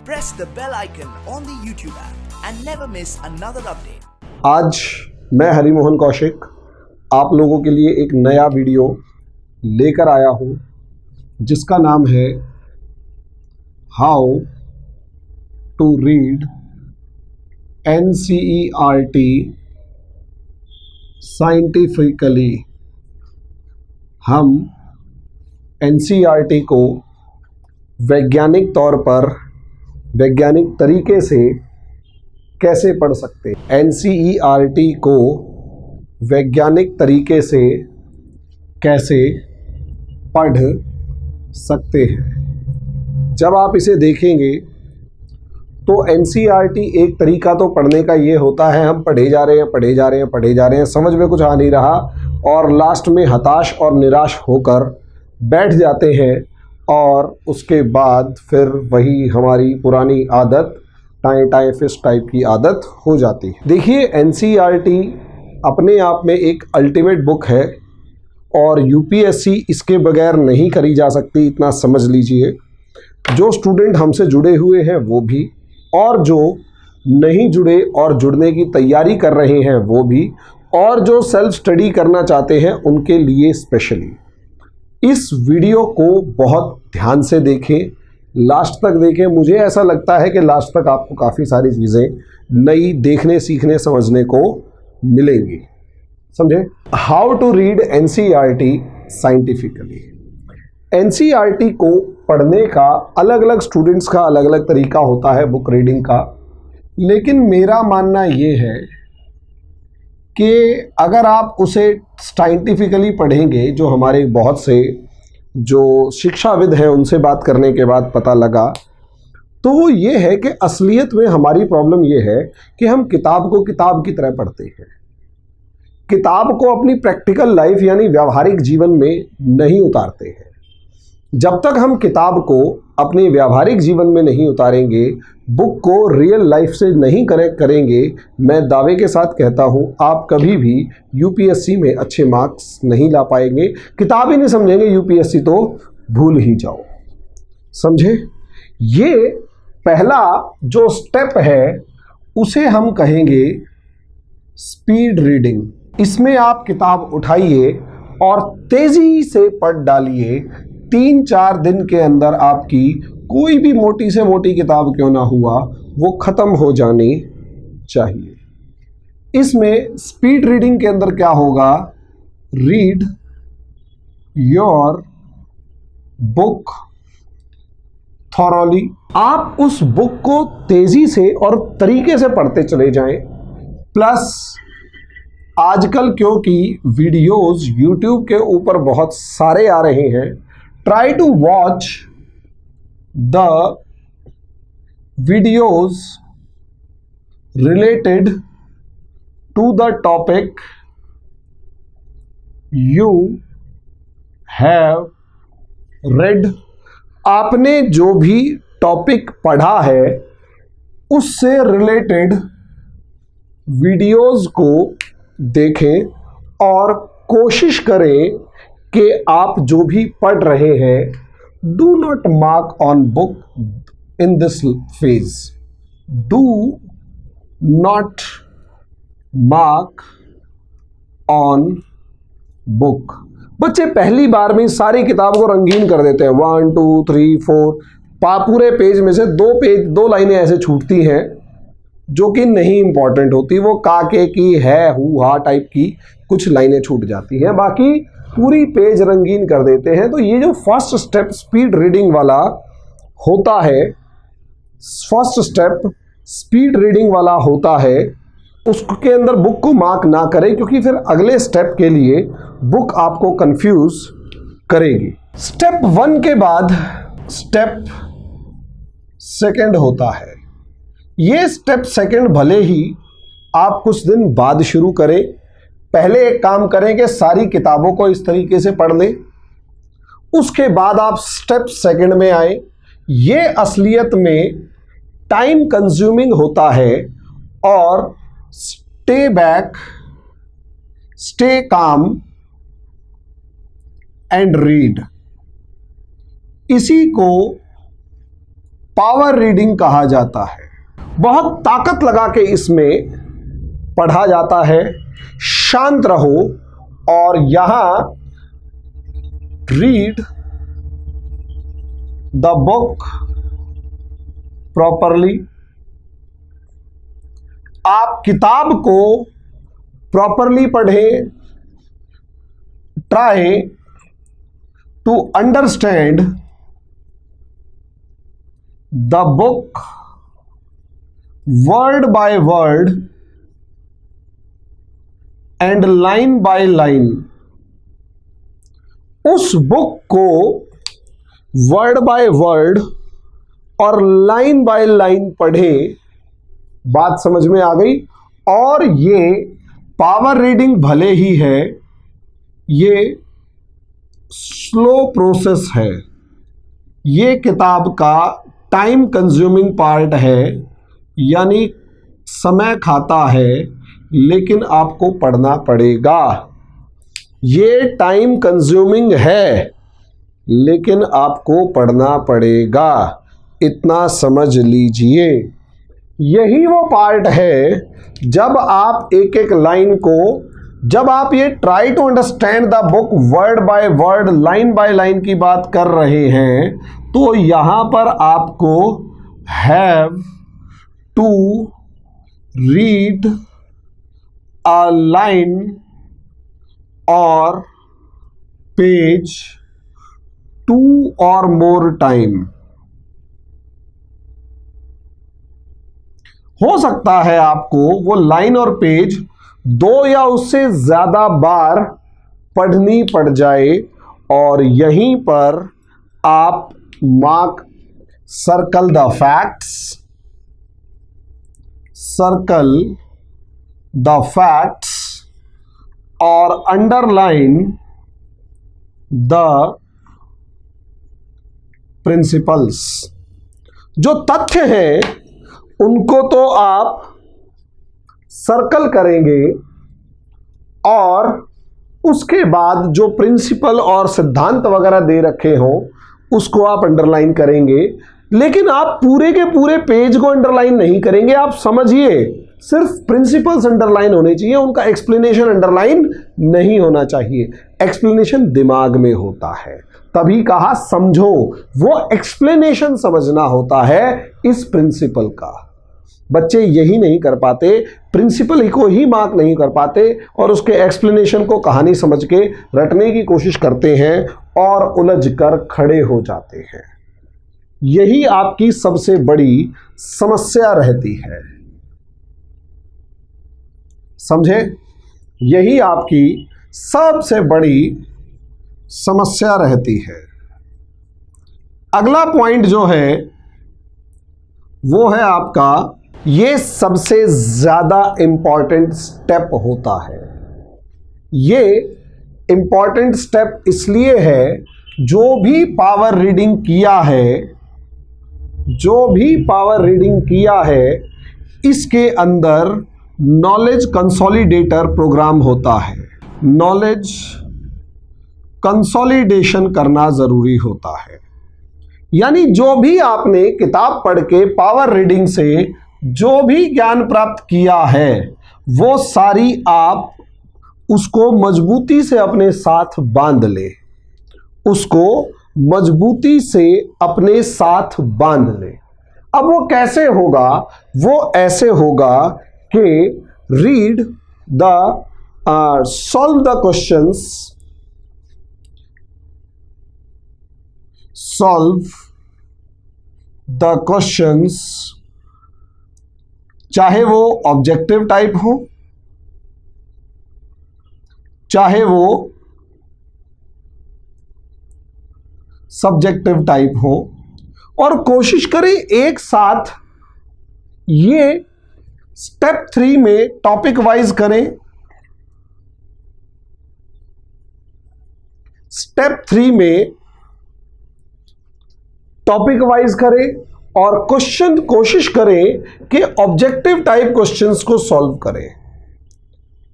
Press the bell icon on the YouTube app and never miss another update. आज मैं हरिमोहन कौशिक आप लोगों के लिए एक नया वीडियो लेकर आया हूँ जिसका नाम है how to read NCERT scientifically. हम NCERT को वैज्ञानिक तौर पर वैज्ञानिक तरीके से कैसे पढ़ सकते हैं। NCERT को वैज्ञानिक तरीके से कैसे पढ़ सकते हैं। जब आप इसे देखेंगे तो NCERT एक तरीका तो पढ़ने का ये होता है, हम पढ़े जा रहे हैं, समझ में कुछ आ नहीं रहा और लास्ट में हताश और निराश होकर बैठ जाते हैं और उसके बाद फिर वही हमारी पुरानी आदत टाई फिश टाइप की आदत हो जाती है। देखिए, NCERT अपने आप में एक अल्टीमेट बुक है और UPSC इसके बगैर नहीं करी जा सकती, इतना समझ लीजिए। जो स्टूडेंट हमसे जुड़े हुए हैं वो भी, और जो नहीं जुड़े और जुड़ने की तैयारी कर रहे हैं वो भी, और जो सेल्फ स्टडी करना चाहते हैं उनके लिए स्पेशली। इस वीडियो को बहुत ध्यान से देखें, लास्ट तक देखें। मुझे ऐसा लगता है कि लास्ट तक आपको काफ़ी सारी चीज़ें नई देखने, सीखने, समझने को मिलेंगी। समझे? How to read NCERT scientifically. NCERT को पढ़ने का अलग अलग स्टूडेंट्स का अलग अलग तरीका होता है बुक रीडिंग का, लेकिन मेरा मानना ये है कि अगर आप उसे साइंटिफिकली पढ़ेंगे, जो हमारे बहुत से जो शिक्षाविद हैं उनसे बात करने के बाद पता लगा, तो वो ये है कि असलियत में हमारी प्रॉब्लम ये है कि हम किताब को किताब की तरह पढ़ते हैं। किताब को अपनी प्रैक्टिकल लाइफ यानी व्यावहारिक जीवन में नहीं उतारते हैं। जब तक हम किताब को अपने व्यावहारिक जीवन में नहीं उतारेंगे, बुक को रियल लाइफ से नहीं कनेक्ट करेंगे, मैं दावे के साथ कहता हूँ आप कभी भी UPSC में अच्छे मार्क्स नहीं ला पाएंगे। किताब ही नहीं समझेंगे UPSC तो भूल ही जाओ। समझे? ये पहला जो स्टेप है उसे हम कहेंगे स्पीड रीडिंग। इसमें आप किताब उठाइए और तेजी से पढ़ डालिए। 3-4 दिन के अंदर आपकी कोई भी मोटी से मोटी किताब क्यों ना हुआ वो ख़त्म हो जानी चाहिए। इसमें स्पीड रीडिंग के अंदर क्या होगा? Read your book thoroughly. आप उस बुक को तेजी से और तरीके से पढ़ते चले जाएं। प्लस आजकल क्योंकि वीडियोस YouTube के ऊपर बहुत सारे आ रहे हैं, try to watch the videos related to the topic you have read। आपने जो भी टॉपिक पढ़ा है उससे रिलेटेड वीडियोस को देखें और कोशिश करें कि आप जो भी पढ़ रहे हैं, do not mark on book in this phase. Do not mark on book. बच्चे पहली बार में सारी किताब को रंगीन कर देते हैं। 1 2 3 4 पूरे पेज में से दो लाइनें ऐसे छूटती हैं जो कि नहीं इंपॉर्टेंट होती। वो काके की है, हु हा टाइप की कुछ लाइनें छूट जाती हैं, बाकी पूरी पेज रंगीन कर देते हैं। तो ये जो फर्स्ट स्टेप स्पीड रीडिंग वाला होता है, फर्स्ट स्टेप स्पीड रीडिंग वाला होता है, उसके अंदर बुक को मार्क ना करें, क्योंकि फिर अगले स्टेप के लिए बुक आपको कंफ्यूज करेगी। स्टेप 1 के बाद स्टेप 2 होता है। ये स्टेप 2 भले ही आप कुछ दिन बाद शुरू करें, पहले एक काम करें कि सारी किताबों को इस तरीके से पढ़ लें, उसके बाद आप स्टेप 2 में आए। ये असलियत में टाइम कंज्यूमिंग होता है और stay back, stay calm and read, इसी को पावर रीडिंग कहा जाता है। बहुत ताकत लगा के इसमें पढ़ा जाता है। शांत रहो और यहां रीड द बुक प्रॉपरली। आप किताब को प्रॉपरली पढ़ें। Try to understand the book word by word and line by line. उस बुक को वर्ड बाय वर्ड और लाइन बाय लाइन पढ़ें। बात समझ में आ गई? और ये पावर रीडिंग भले ही है, ये स्लो प्रोसेस है, ये किताब का टाइम कंज्यूमिंग पार्ट है, यानी समय खाता है, लेकिन आपको पढ़ना पड़ेगा। ये टाइम कंज्यूमिंग है, लेकिन आपको पढ़ना पड़ेगा, इतना समझ लीजिए। यही वो पार्ट है जब आप एक एक लाइन को, जब आप ये try to understand the book word by word line by line की बात कर रहे हैं, तो यहां पर आपको have to read a line और पेज 2 or more टाइम। हो सकता है आपको वो लाइन और पेज 2 या उससे ज्यादा बार पढ़नी पड़ जाए, और यहीं पर आप mark circle the facts, circle the facts और अंडरलाइन द प्रिंसिपल्स। जो तथ्य हैं उनको तो आप सर्कल करेंगे, और उसके बाद जो प्रिंसिपल और सिद्धांत वगैरह दे रखे हों उसको आप अंडरलाइन करेंगे, लेकिन आप पूरे के पूरे पेज को अंडरलाइन नहीं करेंगे। आप समझिए, सिर्फ प्रिंसिपल्स अंडरलाइन होने चाहिए, उनका एक्सप्लेनेशन अंडरलाइन नहीं होना चाहिए। एक्सप्लेनेशन दिमाग में होता है, तभी कहा समझो। वो एक्सप्लेनेशन समझना होता है इस प्रिंसिपल का। बच्चे यही नहीं कर पाते, प्रिंसिपल को ही मार्क नहीं कर पाते और उसके एक्सप्लेनेशन को कहानी समझ के रटने की कोशिश करते हैं और उलझ कर खड़े हो जाते हैं। यही आपकी सबसे बड़ी समस्या रहती है, समझे? यही आपकी सबसे बड़ी समस्या रहती है। अगला पॉइंट जो है वो है आपका, ये सबसे ज्यादा इंपॉर्टेंट स्टेप होता है। ये इंपॉर्टेंट स्टेप इसलिए है, जो भी पावर रीडिंग किया है, जो भी पावर रीडिंग किया है, इसके अंदर नॉलेज कंसोलिडेटर प्रोग्राम होता है। नॉलेज कंसोलिडेशन करना जरूरी होता है, यानी जो भी आपने किताब पढ़ के पावर रीडिंग से जो भी ज्ञान प्राप्त किया है, वो सारी आप उसको मजबूती से अपने साथ बांध ले, उसको मजबूती से अपने साथ बांध ले। अब वो कैसे होगा? वो ऐसे होगा कि read the solve the questions, solve the questions, चाहे वो ऑब्जेक्टिव टाइप हो, चाहे वो सब्जेक्टिव टाइप हो, और कोशिश करें एक साथ ये स्टेप 3 में टॉपिक वाइज करें। स्टेप 3 में टॉपिक वाइज करें और क्वेश्चन कोशिश करें कि ऑब्जेक्टिव टाइप क्वेश्चंस को सॉल्व करें,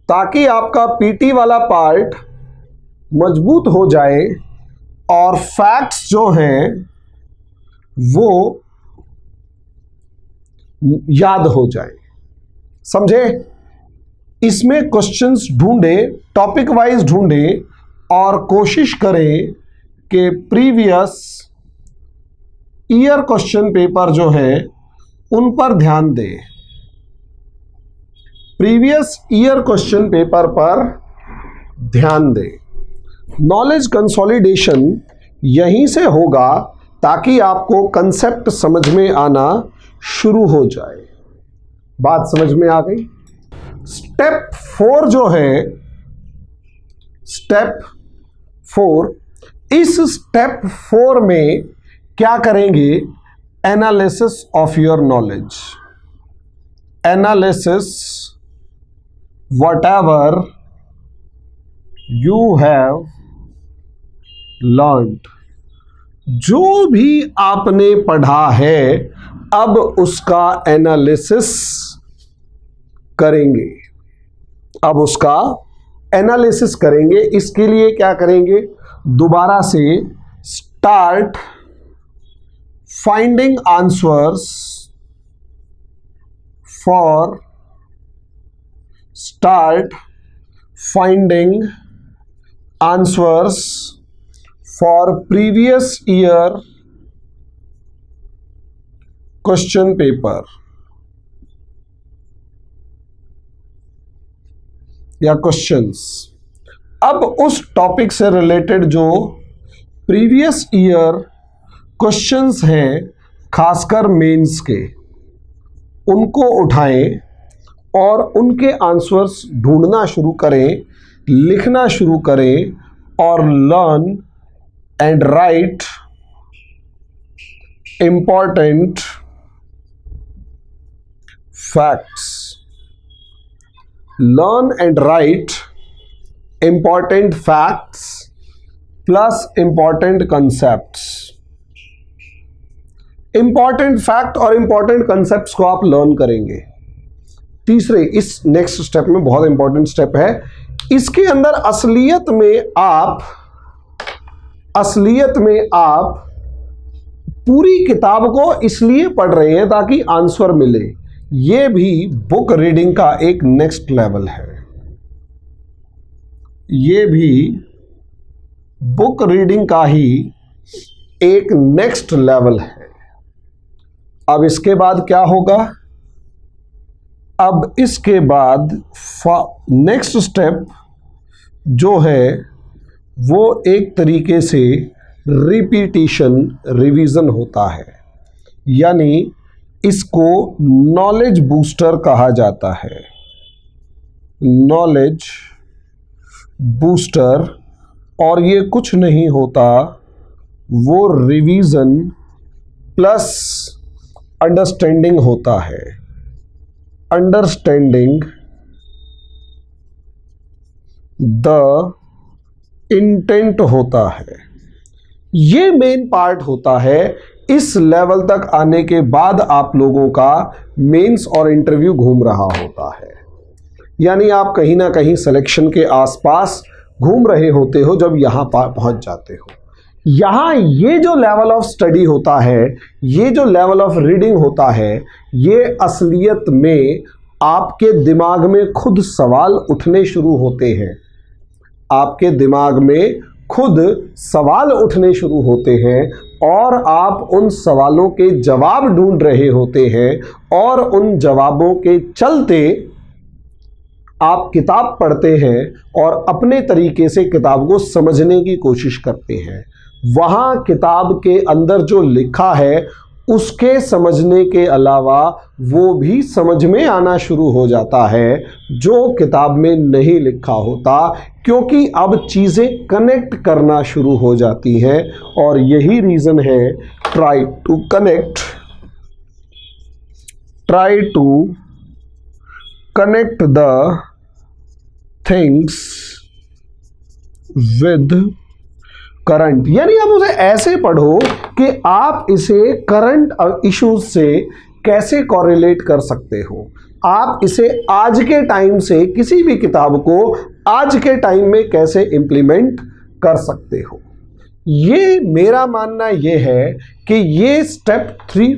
ताकि आपका पीटी वाला पार्ट मजबूत हो जाए और फैक्ट्स जो हैं वो याद हो जाए। समझे? इसमें क्वेश्चंस ढूंढे, टॉपिक वाइज ढूंढे और कोशिश करें कि प्रीवियस ईयर क्वेश्चन पेपर जो है उन पर ध्यान दें। प्रीवियस ईयर क्वेश्चन पेपर पर ध्यान दें। नॉलेज कंसोलिडेशन यहीं से होगा ताकि आपको कंसेप्ट समझ में आना शुरू हो जाए। बात समझ में आ गई? स्टेप 4 जो है, स्टेप 4, इस स्टेप 4 में क्या करेंगे? Analysis of your knowledge. Analysis whatever you have learned. जो भी आपने पढ़ा है अब उसका एनालिसिस करेंगे। अब उसका एनालिसिस करेंगे। इसके लिए क्या करेंगे? दोबारा से start finding answers for previous year question paper या क्वेश्चंस। अब उस टॉपिक से रिलेटेड जो प्रीवियस ईयर क्वेश्चंस हैं, खासकर मेंस के, उनको उठाएं और उनके आंसर्स ढूंढना शुरू करें, लिखना शुरू करें और learn and right important facts. Learn and right important facts plus important concepts. Important fact और इंपॉर्टेंट कंसेप्ट्स को आप लर्न करेंगे। तीसरे, इस नेक्स्ट स्टेप में बहुत इंपॉर्टेंट स्टेप है। इसके अंदर असलियत में आप पूरी किताब को इसलिए पढ़ रहे हैं ताकि आंसर मिले। यह भी बुक रीडिंग का एक नेक्स्ट लेवल है। यह भी बुक रीडिंग का ही एक नेक्स्ट लेवल है। अब इसके बाद क्या होगा? अब इसके बाद नेक्स्ट स्टेप जो है वो एक तरीके से रिपीटिशन, रिवीजन होता है। यानी इसको नॉलेज बूस्टर कहा जाता है। Knowledge booster. और ये कुछ नहीं होता, वो रिवीजन प्लस अंडरस्टैंडिंग होता है। अंडरस्टैंडिंग द इंटेंट होता है। ये मेन पार्ट होता है। इस लेवल तक आने के बाद आप लोगों का मेंस और इंटरव्यू घूम रहा होता है। यानी आप कहीं ना कहीं सिलेक्शन के आसपास घूम रहे होते हो जब यहां पहुंच जाते हो। यहाँ ये जो लेवल ऑफ स्टडी होता है, ये जो लेवल ऑफ रीडिंग होता है, ये असलियत में आपके दिमाग में खुद सवाल उठने शुरू होते हैं। आपके दिमाग में खुद सवाल उठने शुरू होते हैं और आप उन सवालों के जवाब ढूंढ रहे होते हैं और उन जवाबों के चलते आप किताब पढ़ते हैं और अपने तरीके से किताब को समझने की कोशिश करते हैं। वहाँ किताब के अंदर जो लिखा है उसके समझने के अलावा वो भी समझ में आना शुरू हो जाता है जो किताब में नहीं लिखा होता, क्योंकि अब चीज़ें कनेक्ट करना शुरू हो जाती हैं। और यही रीज़न है try to connect the things with current. यानी आप उसे ऐसे पढ़ो कि आप इसे करंट इश्यूज से कैसे कॉरिलेट कर सकते हो। आप इसे आज के टाइम से, किसी भी किताब को आज के टाइम में कैसे इंप्लीमेंट कर सकते हो। ये मेरा मानना ये है कि ये स्टेप 3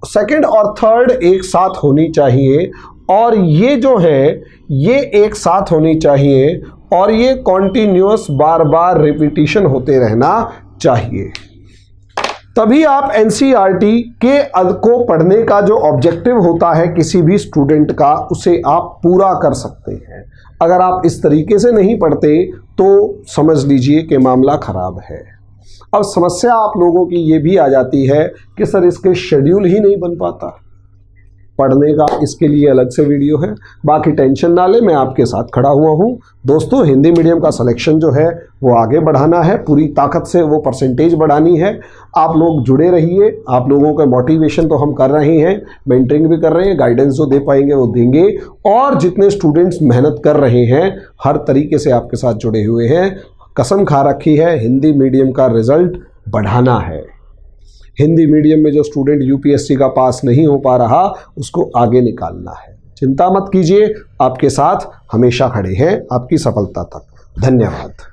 सेकंड और थर्ड एक साथ होनी चाहिए, और ये जो है ये एक साथ होनी चाहिए, और ये कॉन्टिन्यूअस बार बार रिपीटिशन होते रहना चाहिए। तभी आप एनसीईआरटी के को पढ़ने का जो ऑब्जेक्टिव होता है किसी भी स्टूडेंट का, उसे आप पूरा कर सकते हैं। अगर आप इस तरीके से नहीं पढ़ते तो समझ लीजिए कि मामला खराब है। अब समस्या आप लोगों की ये भी आ जाती है कि सर इसके शेड्यूल ही नहीं बन पाता पढ़ने का, इसके लिए अलग से वीडियो है। बाकी टेंशन ना ले, मैं आपके साथ खड़ा हुआ हूँ। दोस्तों, हिंदी मीडियम का सिलेक्शन जो है वो आगे बढ़ाना है, पूरी ताकत से वो परसेंटेज बढ़ानी है। आप लोग जुड़े रहिए, आप लोगों का मोटिवेशन तो हम कर रहे हैं, मेंटरिंग भी कर रहे हैं, गाइडेंस जो दे पाएंगे वो देंगे, और जितने स्टूडेंट्स मेहनत कर रहे हैं हर तरीके से आपके साथ जुड़े हुए हैं। कसम खा रखी है, हिंदी मीडियम का रिजल्ट बढ़ाना है। हिंदी मीडियम में जो स्टूडेंट यूपीएससी का पास नहीं हो पा रहा उसको आगे निकालना है। चिंता मत कीजिए, आपके साथ हमेशा खड़े हैं आपकी सफलता तक। धन्यवाद।